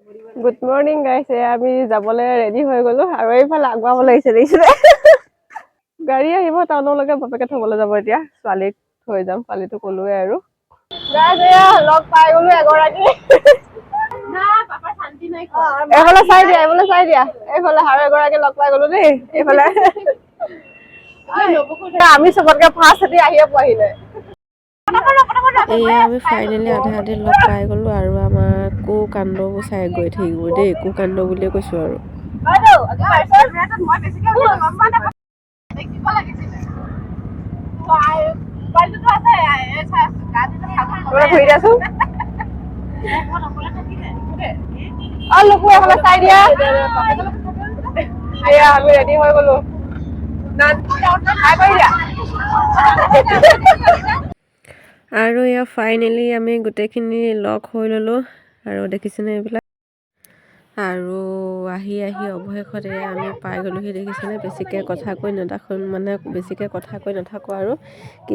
Good morning গাইছ, আমি যাবলৈ ৰেডি হৈ গলো আৰু এইফালে আগুৱাব লাগিছে দেখিছিলে। গাড়ী আহিব টাউনলৈকে, বাপেকে থবলৈ যাব এতিয়া। ছোৱালীক থৈ যাম, ছোৱালীটো কলোৱে আৰু। লগ পাই গলো এগৰাকী। এইফালে চাই দিয়া, এইফালে চাই দিয়া, এইফালে আৰু এগৰাকী লগ পাই গলো দেই। এইফালে আমি চবতকে ফাৰ্ষ্ট সিহঁতি আহিয়ে পোৱাহিলে। এয়া আমি ফাইনেলি আধা লগ পাই গ'লো আৰু আমাৰ কো কাণ্ডবোৰ চাই গৈ থাকিব দেই। কো কাণ্ড বুলিয়ে কৈছোঁ আৰু। চাই দিয়া। এয়া আমি ৰেডি হৈ গলো। আৰু এয়া ফাইনেলি আমি গোটেইখিনি লগ হৈ ল'লোঁ আৰু দেখিছেনে এইবিলাক। আৰু আহি অৱশেষতে আমি পাই গ'লোহি দেখিছেনে। বেছিকৈ কথা কৈ নাথাকোঁ আৰু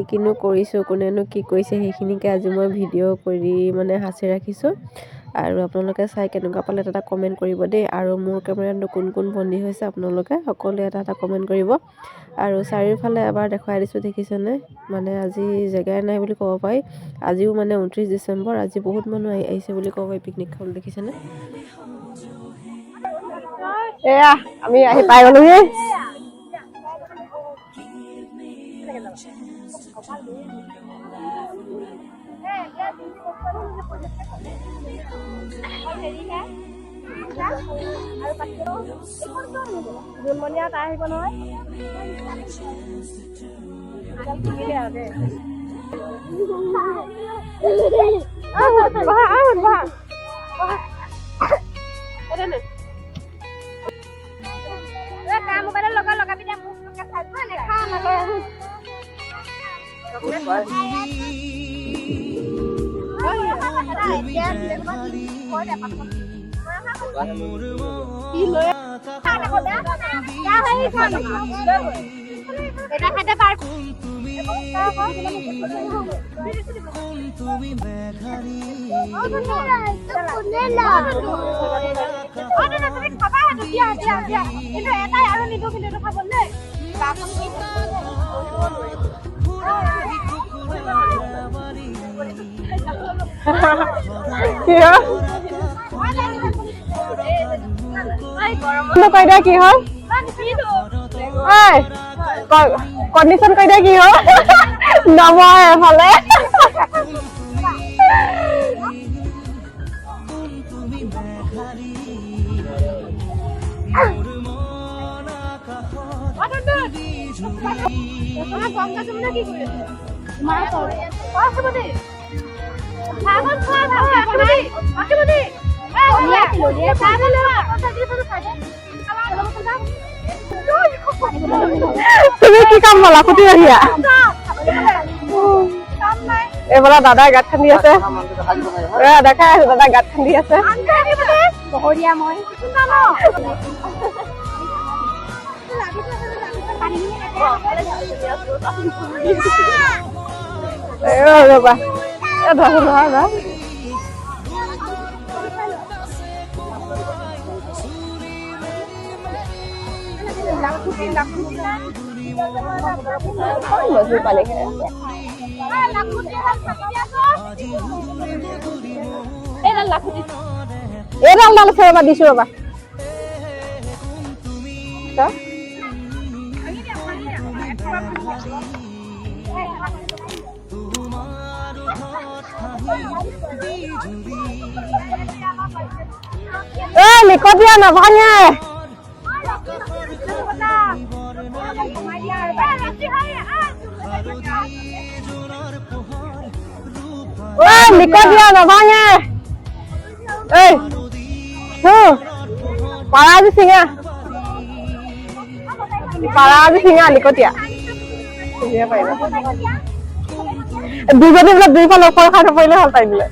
কিনো কৰিছোঁ, কোনেনো কি কৰিছে সেইখিনিকে আজি মই ভিডিঅ' কৰি সাঁচি ৰাখিছোঁ। আৰু আপোনালোকে চাই কেনেকুৱা পালে এটা কমেণ্ট কৰিব দেই। আৰু মোৰ কেমেৰাটো কোন বন্দী হৈছে আপোনালোকে সকলোৱে এটা কমেণ্ট কৰিব। আৰু চাৰিওফালে এবাৰ দেখুৱাই দিছোঁ দেখিছেনে। আজি জেগাই নাই বুলি ক'ব পাৰি। আজিও 29 ডিচেম্বৰ, আজি বহুত মানুহ আহিছে বুলি ক'ব পাৰি পিকনিক খাবলৈ, দেখিছেনে। এয়া আমি আহি পাই গলোহি। জোনমণি তাই আহিব নহয়। কি হ'ল কণ্ডিশ্যন কৈ দিয়া কি হ'ল নময় এফালে। তুমি কি কাম পালা ফুটি আহিয়া? এইফালে দাদাই গাঁত খান্দি আছে, দেখাই আছে দাদাই গাঁত খান্দি আছে। ৰবা এইডাল আছে ৰবা, দিছো ৰবা। লিকতিয়া নাভাঙে। লিকতিয়া নাভাঙে। পাৰা আজি চিঙা, লিকতিয়া দুজনী বোলে দুইফালে ওপৰ খাই নপৰিলে হ'ল তাই বোলে।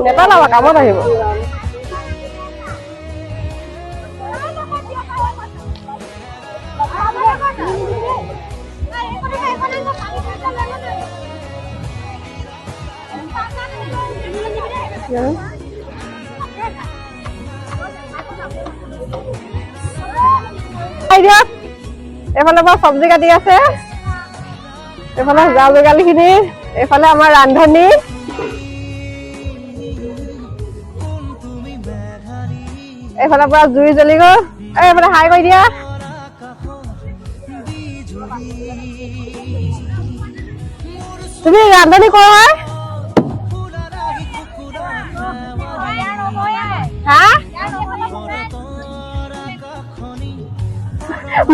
নেপেলাবা, কামত আহিব। এইফালে পৰা চব্জি কাটি আছে, এইফালে যা যোগালীখিনি, এইফালে আমাৰ ৰান্ধনী। এইফালৰ পৰা জুই জ্বলি গ'ল। এইফালে হাই কৰি দিয়া। তুমি ৰান্ধনী কৰ হয়? হা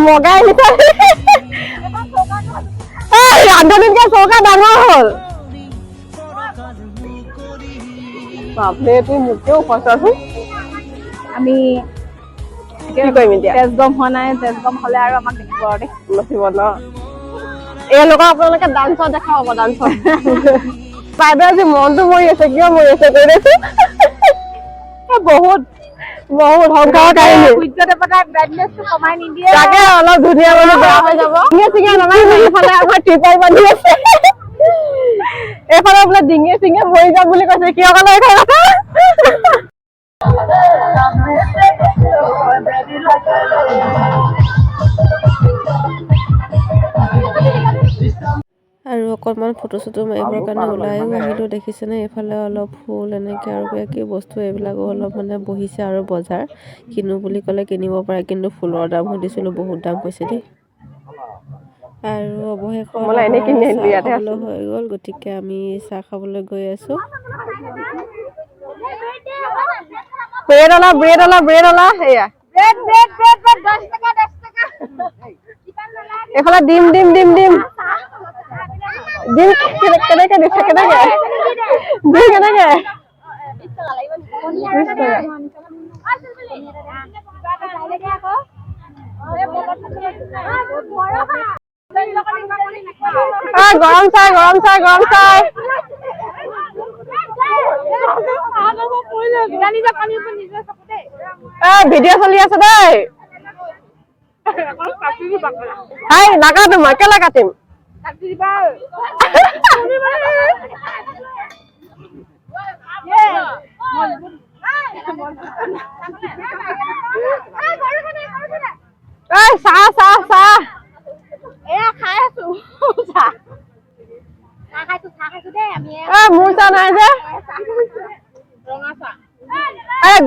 মগাই ৰান্ধনীতকে চৌকা ডাঙৰ হ'ল। বাপৰে তুমি মোতকেও ফচাচোন। আমি কি কৰিম এতিয়া? তেজ গম হোৱা নাই, তেজ গম হলে আৰু আমাক দেখিব আৰু দেই। নচিব ন এওঁলোকক আপোনালোকে ডান্সত দেখাব ডান্সত। বাইদেউ আজি মনটো মৰি আছে, কিয় মৰি আছে কৈ দেছো। বহুত বহুত সংসাৰৰ কাহিনী। সূৰ্যদেৱতাই ব্ৰাইটনেছটো কমাই নিদিয়ে। তাকে অলপ ধুনীয়া মানে বেয়া হৈ যাব। চিঙে নমাই এইফালে আমাৰ ত্ৰিপাল বান্ধি আছে। এইফালে বোলে ডিঙিয়ে চিঙিয়ে মৰি যাম বুলি কৈছে, কিয় ক'লে এই কথা? আৰু অকণমান ফটো চটো মাৰিবৰ কাৰণে ওলাইও আহিলোঁ। দেখিছেনে এইফালে অলপ ফুল এনেকৈ আৰু কি বস্তু এইবিলাকো অলপ মানে বহিছে আৰু বজাৰ কিনো বুলি ক'লে কিনিব পাৰে, কিন্তু ফুলৰ দাম সুধিছিলোঁ বহুত দাম কৈছে দেই। আৰু অৱশেষত চাহ খাবলৈ হৈ গ'ল, গতিকে আমি চাহ খাবলৈ গৈ আছোঁ। ব্ৰেড অলা ব্ৰেড অলা ব্ৰেড অলা সেয়া এইফালে ডিম ডিম ডিম ডিম ডিম কেনেকে দিছে, কেনেকে ডিম কেনেকে গৰম চাহ গৰম চাহ গৰম চাহ। ভিডিঅ' চলি আছে দেই। নাকাটো মই কেলে কাটিম। চাহ চাহ চাহ এয়া খাই আছো চাহ খাইছো দেই আমি। মোৰ চাহ নাই যে। ৰঙা চাহ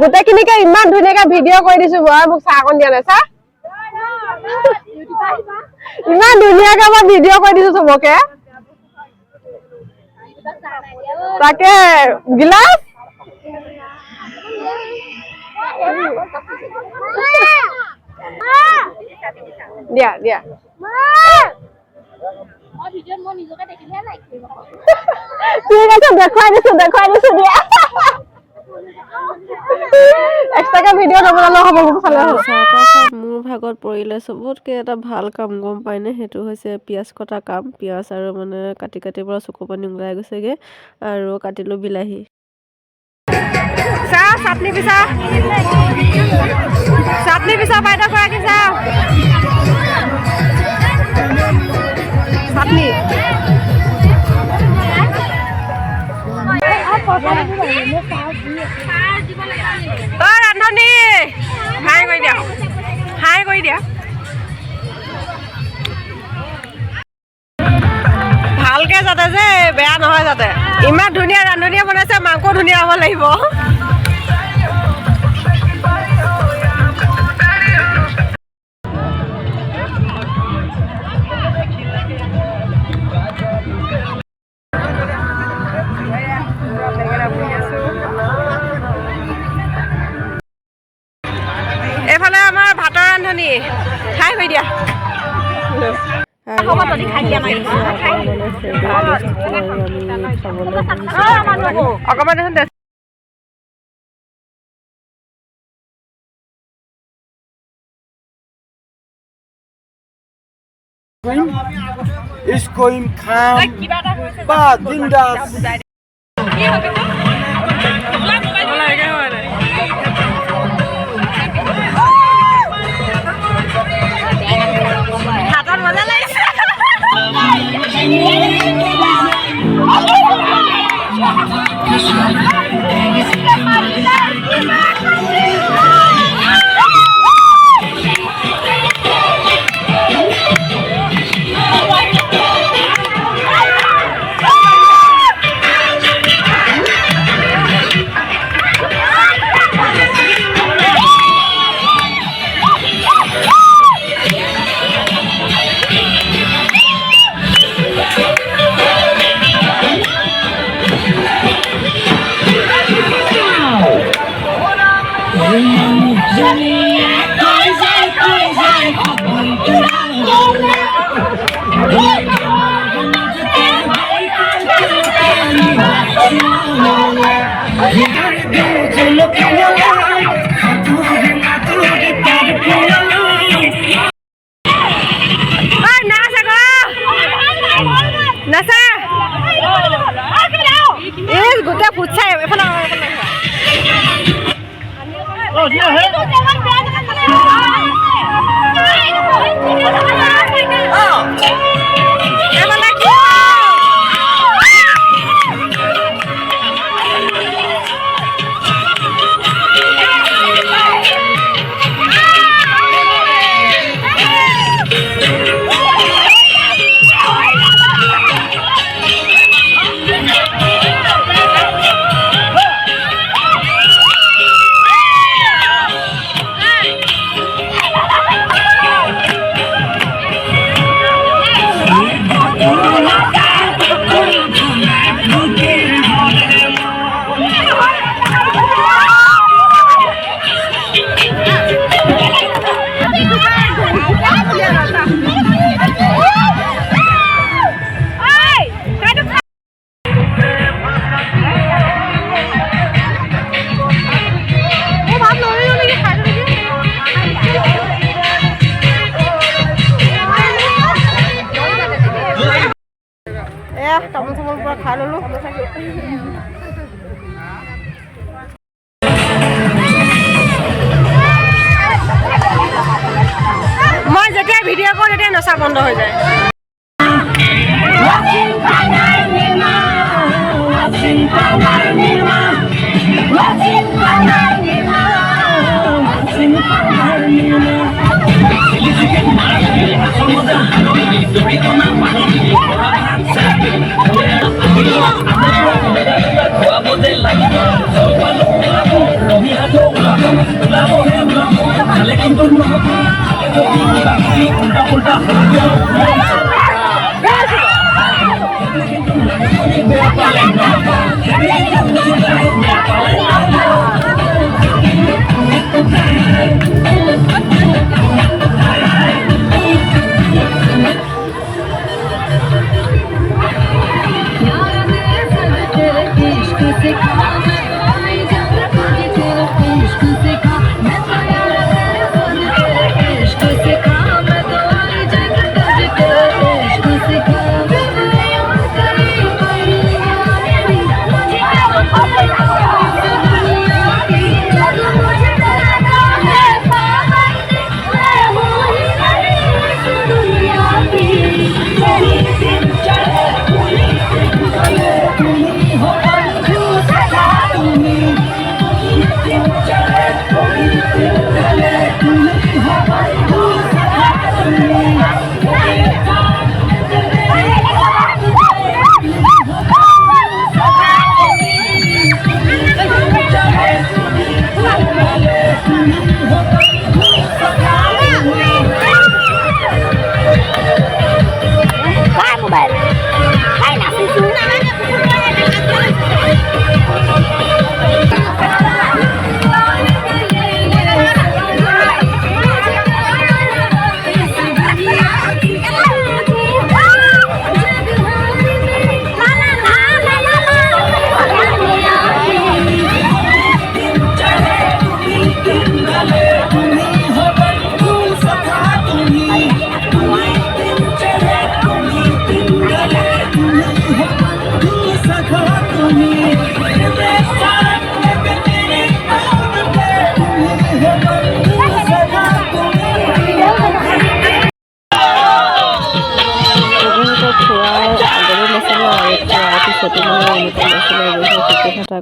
গোটেইখিনিকে ইমান ধুনীয়াকে ভিডিঅ' কৰি দিছো, মই মোক চাহ অকণ দিয়া নাই। চাহ ইমান ধুনীয়াকে মই ভিডিঅ' কৰি দিছো চবকে। তাকে গিলাচ দিয়া দিয়া। ঠিক আছে দেখুৱাই দিছো দিয়া। এক্সট্ৰাকে ভিডিঅ' নবনালে হ'ব, মোক চালে হ'ব। মোৰ ভাগত পৰিলে চবতকে এটা ভাল কাম গম পায়নে, সেইটো হৈছে পিঁয়াজ কটা কাম। পিঁয়াজ আৰু মানে কাটি পৰা চকু পানী ওলাই গৈছেগে আৰু কাটিলোঁ বিলাহী। চাহ চাটনি পিছা বাইদেউ গৰাকী চাহ চাটনি ৰান্ধনী হাই কৰি দিয়া, হাই কৰি দিয়া। ভালকে যাতে যে বেয়া নহয়, যাতে ইমান ধুনীয়া ৰান্ধনীয়ে বনাইছে, মাংস ধুনীয়া হ'ব লাগিব। এইফালে আমাৰ ভাতৰ ৰান্ধনী খাই হৈ দিয়া। অকমান দেখোন Iskoim kham ba dindas হাতত মজা লাগিছে। গোটেই ফুটছাই এফালে তামোল চামোল পৰা খাই ল'লো। মই যেতিয়া ভিডিঅ' কৰোঁ তেতিয়া নচা বন্ধ হৈ যায়।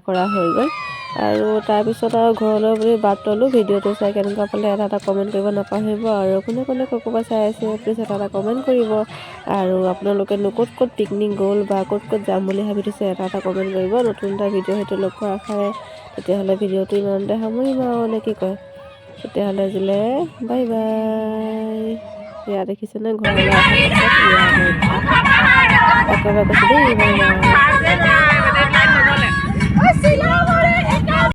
কৰা হৈ গ'ল আৰু তাৰপিছত আৰু ঘৰলৈ বুলি বাট ল'লোঁ। ভিডিঅ'টো চাই কেনেকুৱা পালে এটা কমেণ্ট কৰিব নাপাহৰিব আৰু কোনে কোনে ক'ৰবাত চাই আছে প্লিজ এটা কমেণ্ট কৰিব আৰু আপোনালোকেনো ক'ত ক'ত পিকনিক গ'ল বা ক'ত ক'ত যাম বুলি ভাবি থৈছে এটা কমেণ্ট কৰিব। নতুন এটা ভিডিঅ' সেইটো লগ পোৱাৰ আশাৰে তেতিয়াহ'লে ভিডিঅ'টো ইমানতে সামৰিম আৰু নে কি কয়। তেতিয়াহ'লে আজিলৈ বাই বাই। এয়া দেখিছেনে ঘৰলৈ একেবাৰে কৈছোঁ দেই বাই বাই।